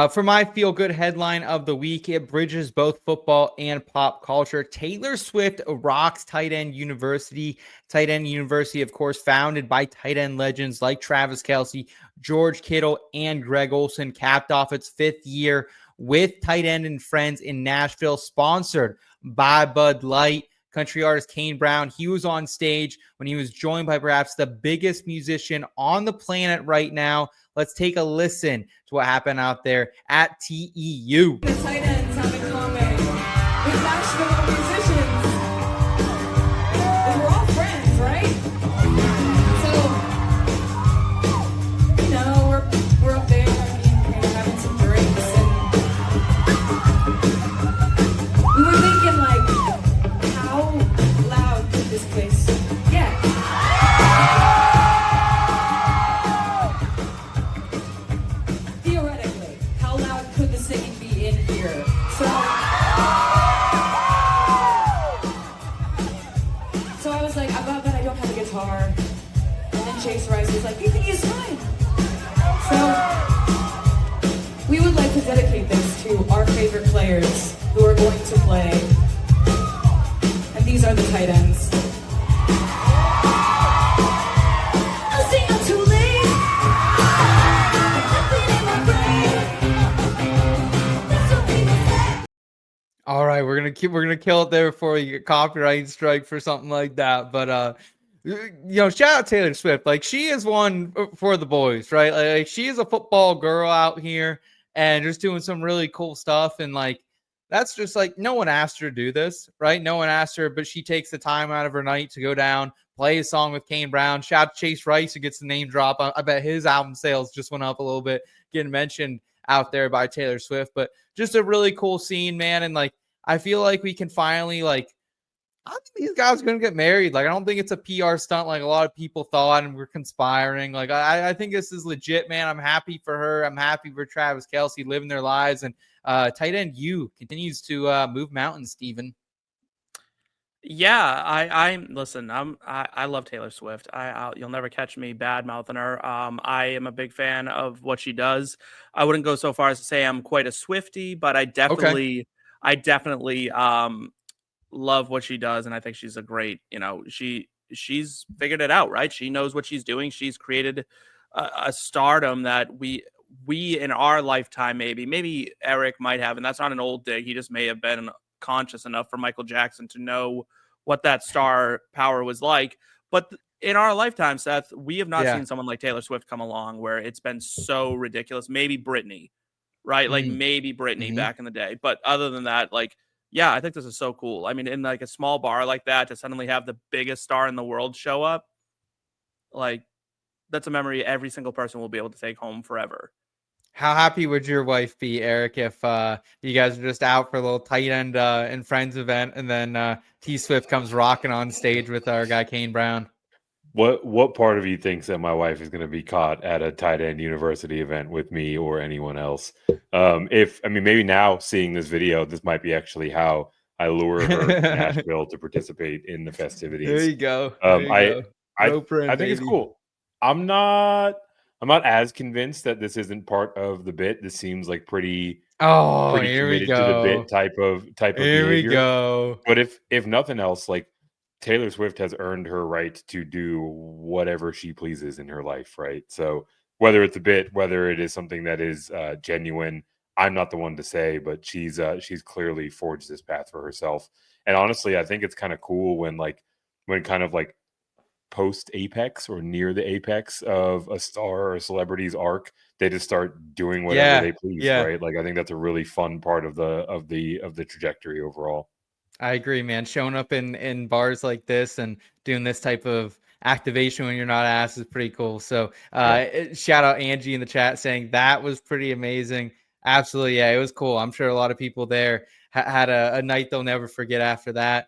For my feel-good headline of the week, it bridges both football and pop culture. Taylor Swift rocks Tight End University. Tight End University, of course, founded by tight end legends like Travis Kelce, George Kittle, and Greg Olsen, capped off its 5th year with Tight End and Friends in Nashville, sponsored by Bud Light. Country artist Kane Brown, he was on stage when he was joined by perhaps the biggest musician on the planet right now. Let's take a listen to what happened out there at TEU. The tight ends have in common with Nashville musicians. We're all friends, right? So, we're up there having some drinks, and we were thinking, like, how loud could this place get? Theoretically, how loud could the singing be in here? So I was like, I bet I don't have a guitar. And then Chase Rice was like, you can use mine. So we would like to dedicate this to our favorite players who are going to play. And these are the tight ends. I'll sing up too late. Nothing in my brain. That's what people say. All right, we're gonna kill it there before we get copyright strike for something like that. But shout out Taylor Swift. Like, she is one for the boys, right? Like, she is a football girl out here and just doing some really cool stuff. And like, that's just like, no one asked her to do this, right? No one asked her, but she takes the time out of her night to go down, play a song with Kane Brown. Shout out to Chase Rice, who gets the name drop. I bet his album sales just went up a little bit, getting mentioned out there by Taylor Swift. But just a really cool scene, man. And like, I feel like we can finally, like, I think these guys are going to get married. Like, I don't think it's a PR stunt like a lot of people thought and we're conspiring. Like, I think this is legit, man. I'm happy for her. I'm happy for Travis Kelce living their lives. And tight end U continues to move mountains, Steven. Yeah, I love Taylor Swift. You'll never catch me bad mouthing her. I am a big fan of what she does. I wouldn't go so far as to say I'm quite a Swiftie, but I definitely love what she does, and I think she's a great. She's figured it out, right? She knows what she's doing. She's created a stardom that we in our lifetime, maybe Eric might have, and that's not an old dig. He just may have been conscious enough for Michael Jackson to know what that star power was like. But in our lifetime, Seth, we have not seen someone like Taylor Swift come along where it's been so ridiculous. Maybe Britney, right? Like maybe Britney back in the day. But other than that, like, yeah, I think this is so cool. I mean, in like a small bar like that, to suddenly have the biggest star in the world show up, like, that's a memory every single person will be able to take home forever. How happy would your wife be, Eric, if you guys are just out for a little tight end and friends event, and then T Swift comes rocking on stage with our guy Kane Brown? What part of you thinks that my wife is going to be caught at a tight end university event with me or anyone else? Maybe now seeing this video, this might be actually how I lure her to Nashville to participate in the festivities. There you go. I think it's cool. I'm not as convinced that this isn't part of the bit. This seems like pretty committed to the bit type of behavior. Here we go. But if nothing else, like, Taylor Swift has earned her right to do whatever she pleases in her life, right? So whether it's a bit, whether it is something that is genuine, I'm not the one to say, but she's clearly forged this path for herself. And honestly, I think it's kind of cool when kind of like post apex or near the apex of a star or a celebrity's arc, they just start doing whatever they please, right? Like, I think that's a really fun part of the trajectory overall. I agree, man. Showing up in bars like this and doing this type of activation when you're not asked is pretty cool. So shout out Angie in the chat saying that was pretty amazing. Absolutely. Yeah, it was cool. I'm sure a lot of people there had a night they'll never forget after that.